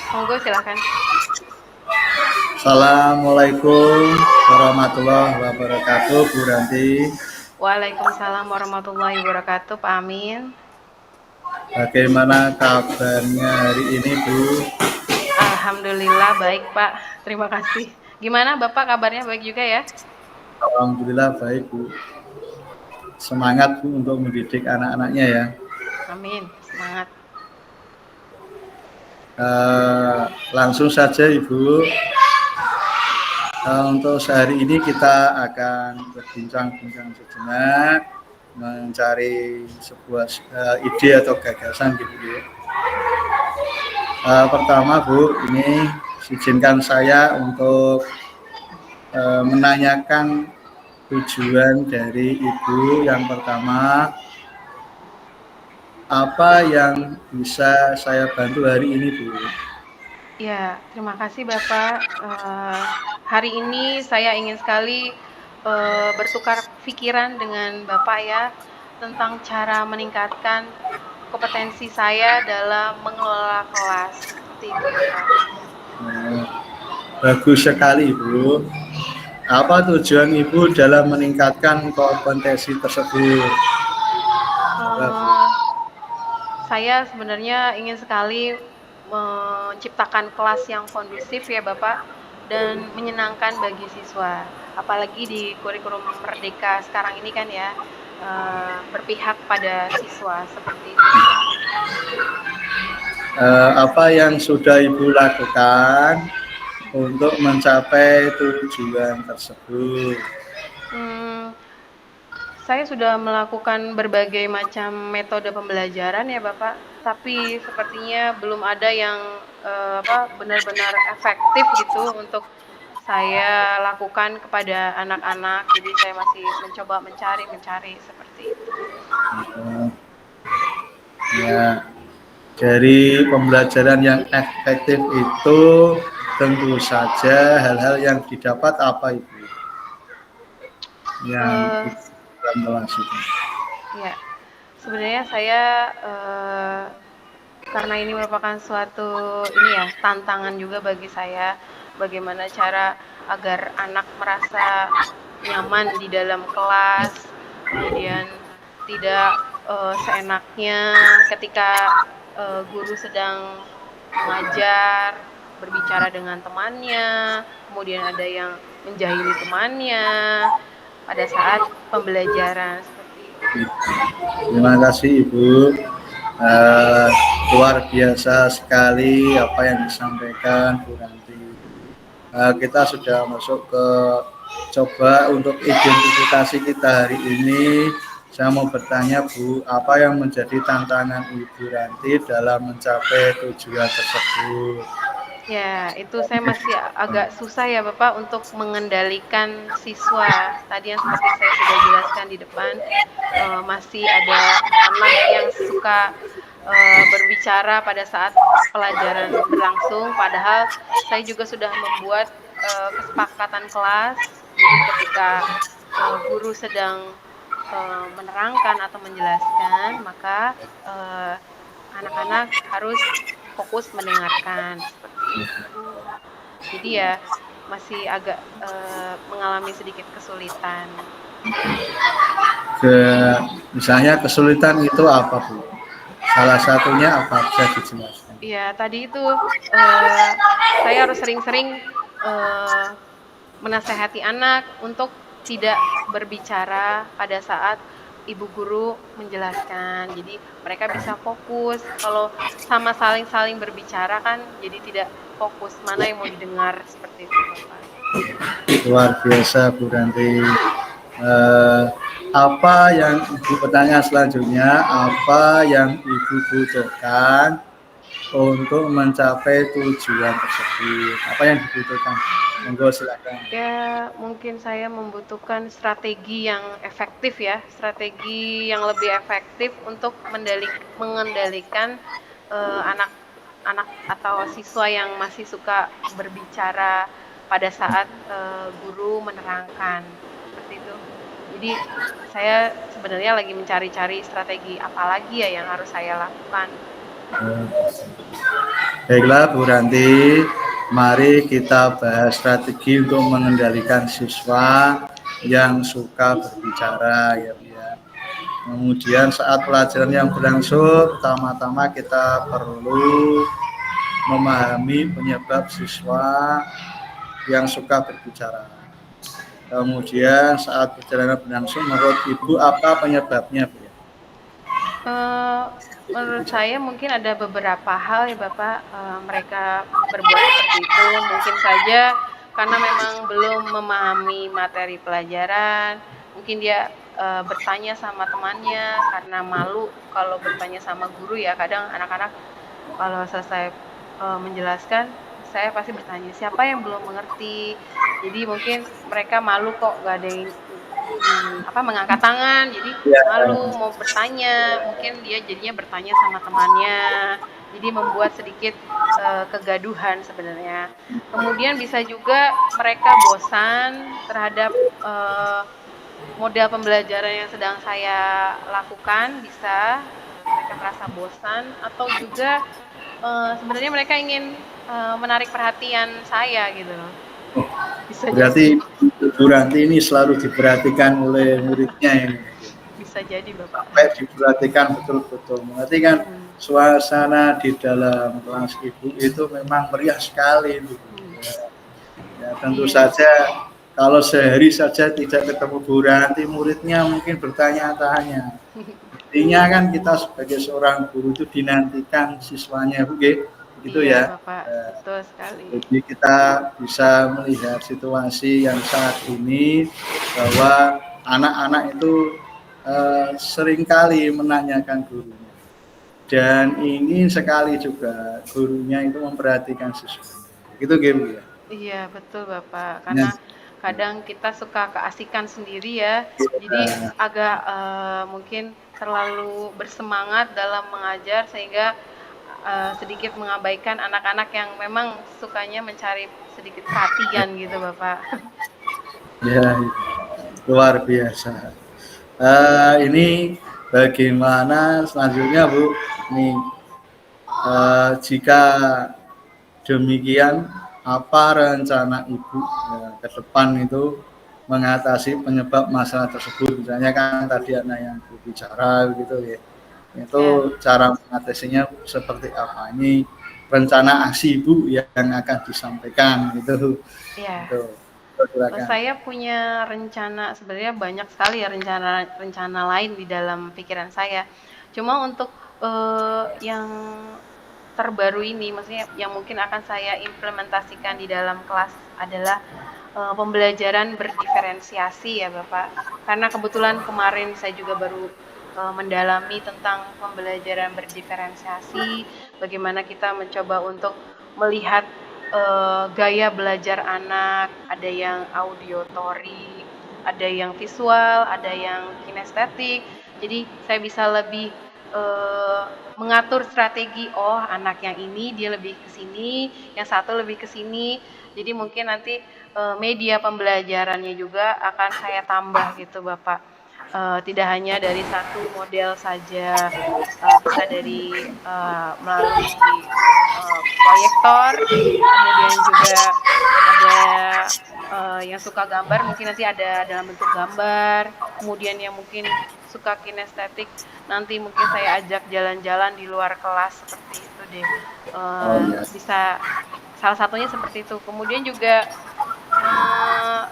Monggo silahkan. Assalamualaikum warahmatullahi wabarakatuh, Bu Ranti. Waalaikumsalam warahmatullahi wabarakatuh, Pak Amin. Bagaimana kabarnya hari ini, Bu? Alhamdulillah baik, Pak. Terima kasih. Gimana Bapak kabarnya baik juga ya? Alhamdulillah baik, Bu. Semangat, Bu, untuk mendidik anak-anaknya ya. Amin. Semangat. Langsung saja, Ibu. Untuk sehari ini kita akan berbincang-bincang sejenak, mencari sebuah ide atau gagasan gitu ya. Pertama, Bu, ini izinkan saya untuk menanyakan tujuan dari Ibu. Yang pertama, apa yang bisa saya bantu hari ini, Bu? Ya, terima kasih Bapak. Hari ini saya ingin sekali bertukar pikiran dengan Bapak ya tentang cara meningkatkan kompetensi saya dalam mengelola kelas. Seperti itu Bapak. Eh, Bagus sekali, Bu. Apa tujuan Ibu dalam meningkatkan kompetensi tersebut? Eh, saya sebenarnya ingin sekali menciptakan kelas yang kondusif ya Bapak dan menyenangkan bagi siswa. Apalagi di kurikulum Merdeka sekarang ini kan ya berpihak pada siswa seperti itu. Apa yang sudah Ibu lakukan untuk mencapai tujuan tersebut? Hmm, saya sudah melakukan berbagai macam metode pembelajaran ya Bapak, tapi sepertinya belum ada yang benar-benar efektif gitu untuk saya lakukan kepada anak-anak. Jadi saya masih mencoba mencari seperti itu. Eh, ya, dari pembelajaran yang efektif itu tentu saja hal-hal yang didapat apa Ibu yang Eh, Ibu dalam kelas itu. ya, sebenarnya saya karena ini merupakan suatu ini ya tantangan juga bagi saya bagaimana cara agar anak merasa nyaman di dalam kelas, kemudian tidak seenaknya ketika guru sedang mengajar, berbicara dengan temannya, kemudian ada yang menjahili temannya pada saat pembelajaran seperti itu. Terima kasih Ibu. Eh, Luar biasa sekali apa yang disampaikan Bu Ranti. Kita sudah masuk ke coba untuk identifikasi kita hari ini. Saya mau bertanya Bu, apa yang menjadi tantangan Ibu Ranti dalam mencapai tujuan tersebut? Ya, itu saya masih agak susah ya Bapak untuk mengendalikan siswa. Tadi yang seperti saya sudah jelaskan di depan, masih ada anak yang suka berbicara pada saat pelajaran berlangsung, padahal saya juga sudah membuat kesepakatan kelas. Jadi ketika guru sedang menerangkan atau menjelaskan, maka anak-anak harus fokus mendengarkan seperti itu. Jadi ya masih agak mengalami sedikit kesulitan. Ke, Misalnya kesulitan itu apa Bu? Salah satunya apa bisa dijelaskan? Ya tadi itu eh, saya harus sering-sering eh, menasehati anak untuk tidak berbicara pada saat ibu guru menjelaskan. Jadi mereka bisa fokus. Kalau sama saling-saling berbicara kan jadi tidak fokus mana yang mau didengar seperti itu, Bapak. Luar biasa Bu Ranti. Eh, Apa yang Ibu pertanyaan selanjutnya? Apa yang Ibu butuhkan untuk mencapai tujuan tersebut? Apa yang dibutuhkan? Monggo silakan. Ya, mungkin saya membutuhkan strategi yang efektif ya, strategi yang lebih efektif untuk mengendalikan anak-anak atau siswa yang masih suka berbicara pada saat guru menerangkan, seperti itu. Jadi saya sebenarnya lagi mencari-cari strategi apa lagi ya yang harus saya lakukan. Baiklah Bu Ranti, mari kita bahas strategi untuk mengendalikan siswa yang suka berbicara ya Bu ya. Kemudian saat pelajaran yang berlangsung, pertama-tama kita perlu memahami penyebab siswa yang suka berbicara. Kemudian saat perjalanan berlangsung, menurut Ibu apa penyebabnya Bu ya? Menurut saya mungkin ada beberapa hal ya Bapak, mereka berbuat seperti itu. Mungkin saja karena memang belum memahami materi pelajaran, mungkin dia bertanya sama temannya karena malu kalau bertanya sama guru ya. Kadang anak-anak kalau selesai menjelaskan, saya pasti bertanya siapa yang belum mengerti. Jadi mungkin mereka malu kok gak ada yang mengangkat tangan, jadi Ya, malu mau bertanya, mungkin dia jadinya bertanya sama temannya, jadi membuat sedikit kegaduhan sebenarnya. Kemudian bisa juga mereka bosan terhadap model pembelajaran yang sedang saya lakukan, bisa mereka merasa bosan atau juga sebenarnya mereka ingin menarik perhatian saya gitu loh. Bisa jadi. berarti Bu Ranti ini selalu diperhatikan oleh muridnya ini. Bisa jadi Bapak. Sampai diperhatikan betul-betul. Berarti kan suasana di dalam kelas Ibu itu memang meriah sekali Bu. Ya, tentu Iya. saja kalau sehari saja tidak ketemu Bu Ranti, muridnya mungkin bertanya-tanya. Intinya kan kita sebagai seorang guru itu dinantikan siswanya, Bu, begitu Iya, ya. Bapak, betul sekali. Jadi kita bisa melihat situasi yang saat ini bahwa anak-anak itu seringkali menanyakan gurunya dan ingin sekali juga gurunya itu memperhatikan siswa. Gitu Bu ya. Iya, betul Bapak. Ya, Karena kadang kita suka keasikan sendiri ya. Jadi agak mungkin terlalu bersemangat dalam mengajar sehingga sedikit mengabaikan anak-anak yang memang sukanya mencari sedikit perhatian gitu Bapak. ya, luar biasa. Ini bagaimana selanjutnya Bu? Nih, jika demikian, apa rencana Ibu ya, ke depan itu mengatasi penyebab masalah tersebut? Misalnya kan tadi anak yang berbicara gitu ya. Itu Ya, cara mengatasinya seperti apa? Ini rencana aksi Ibu yang akan disampaikan gitu. ya. Itu. Silakan. Saya punya rencana, sebenarnya banyak sekali ya rencana-rencana lain di dalam pikiran saya. Cuma untuk yang terbaru ini, maksudnya yang mungkin akan saya implementasikan di dalam kelas adalah pembelajaran berdiferensiasi ya Bapak. Karena kebetulan kemarin saya juga baru mendalami tentang pembelajaran berdiferensiasi, bagaimana kita mencoba untuk melihat gaya belajar anak, ada yang auditory, ada yang visual, ada yang kinestetik. Jadi saya bisa lebih mengatur strategi, oh anak yang ini dia lebih ke sini, yang satu lebih ke sini. Jadi mungkin nanti media pembelajarannya juga akan saya tambah gitu Bapak. Tidak hanya dari satu model saja, bisa dari melalui proyektor, kemudian juga ada yang suka gambar, mungkin nanti ada dalam bentuk gambar, kemudian yang mungkin suka kinestetik, nanti mungkin saya ajak jalan-jalan di luar kelas seperti itu deh. Oh iya. Bisa salah satunya seperti itu. Kemudian juga eh,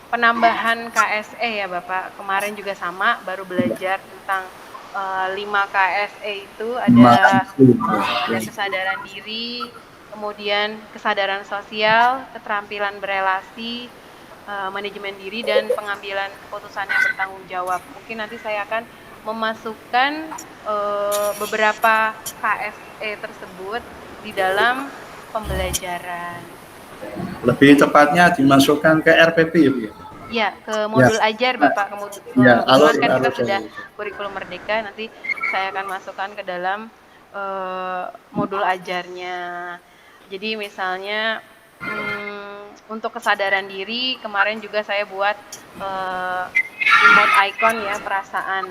penambahan KSE ya Bapak. Kemarin juga sama, baru belajar tentang 5 KSE itu ada ada kesadaran diri, kemudian kesadaran sosial, keterampilan berelasi, manajemen diri dan pengambilan keputusan yang bertanggung jawab. Mungkin nanti saya akan memasukkan beberapa KSE tersebut di dalam pembelajaran. Lebih tepatnya dimasukkan ke RPP ya Bu ya. Ya, ke Ya. modul ajar Bapak. Ya, Kebetulan kan kita alur sudah dari kurikulum merdeka, nanti saya akan masukkan ke dalam modul ajarnya. Jadi misalnya untuk kesadaran diri, kemarin juga saya buat emote icon ya, perasaan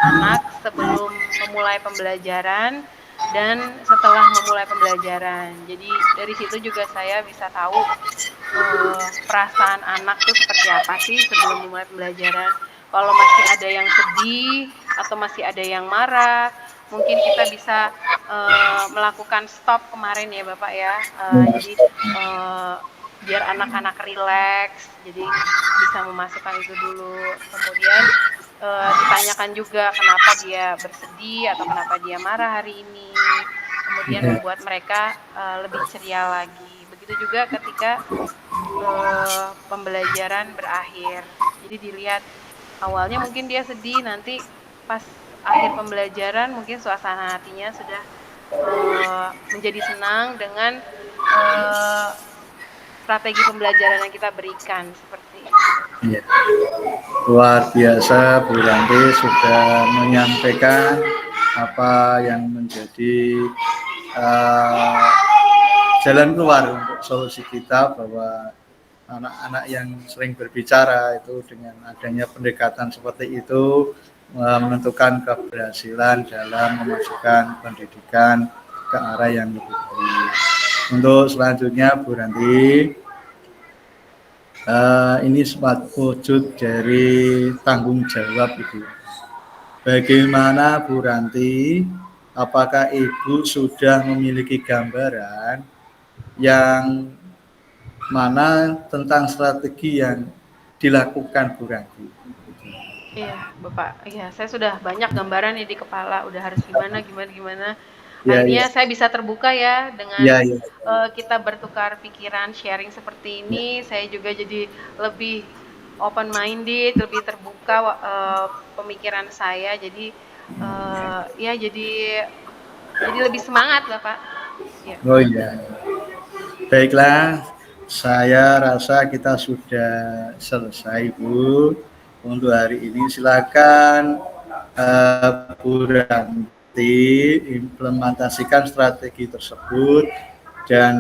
anak sebelum memulai pembelajaran. dan setelah memulai pembelajaran. Jadi dari situ juga saya bisa tahu perasaan anak tuh seperti apa sih sebelum memulai pembelajaran. Kalau masih ada yang sedih atau masih ada yang marah, mungkin kita bisa melakukan stop kemarin ya Bapak ya. Jadi biar anak-anak rileks, jadi bisa memasukkan itu dulu. Kemudian ditanyakan juga kenapa dia bersedih atau kenapa dia marah hari ini. Kemudian Iya. membuat mereka lebih ceria lagi. Begitu juga ketika pembelajaran berakhir. Jadi dilihat awalnya mungkin dia sedih, nanti pas akhir pembelajaran mungkin suasana hatinya sudah menjadi senang dengan strategi pembelajaran yang kita berikan seperti itu. Iya. Luar biasa Bu Ranti sudah menyampaikan apa yang menjadi uh, jalan keluar untuk solusi kita, bahwa anak-anak yang sering berbicara itu dengan adanya pendekatan seperti itu menentukan keberhasilan dalam memajukan pendidikan ke arah yang lebih baik. Untuk selanjutnya Bu Ranti, ini sempat wujud dari tanggung jawab Ibu. Bagaimana Bu Ranti, apakah Ibu sudah memiliki gambaran yang mana tentang strategi yang dilakukan Bu Ranti? Iya, Bapak. Iya, saya sudah banyak gambaran nih di kepala, udah harus gimana gimana gimana. Ya, ya, Akhirnya saya bisa terbuka ya ya, dengan ya, kita bertukar pikiran, sharing seperti ya. ini, saya juga jadi lebih open minded, lebih terbuka pemikiran saya. Jadi ya jadi lebih semangat, Bapak. Ya. Oh iya. Baiklah, saya rasa kita sudah selesai Bu untuk hari ini. Silakan Bu Ranti implementasikan strategi tersebut dan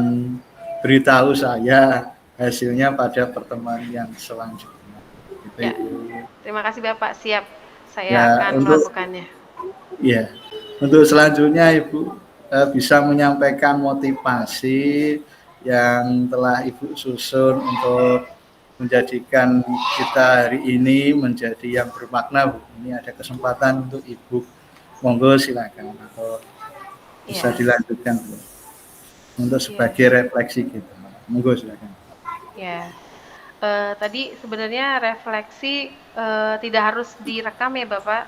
beritahu saya hasilnya pada pertemuan yang selanjutnya. Gitu, Ya, Ibu. terima kasih Bapak. Siap, saya Ya, akan melakukannya. ya, untuk selanjutnya Ibu bisa menyampaikan motivasi yang telah Ibu susun untuk menjadikan kita hari ini menjadi yang bermakna Bu. Ini ada kesempatan untuk Ibu. Monggo silakan atau bisa Ya, dilanjutkan Bu. Untuk ya, sebagai refleksi kita. Monggo silakan. ya. Tadi sebenarnya refleksi tidak harus direkam ya Bapak.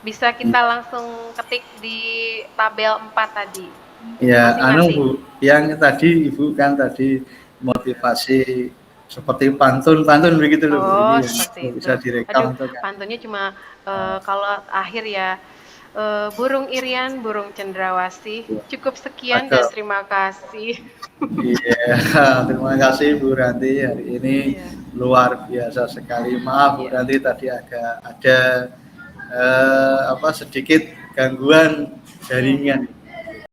Bisa kita langsung ketik di tabel 4 tadi. Ya, Masing-masing. Bu, yang tadi Ibu kan tadi motivasi seperti pantun-pantun begitu loh Bu. Oh, Ini yang seperti itu. bisa direkam Aduh, untuk kan. pantunnya cuma kalau akhir ya. Burung Irian, burung cendrawasih. Cukup sekian dan Cakep. terima kasih. Iya, terima kasih Bu Ranti, hari ini Iya, luar biasa sekali. Maaf Bu iya, Ranti tadi agak ada sedikit gangguan iya. jaringan.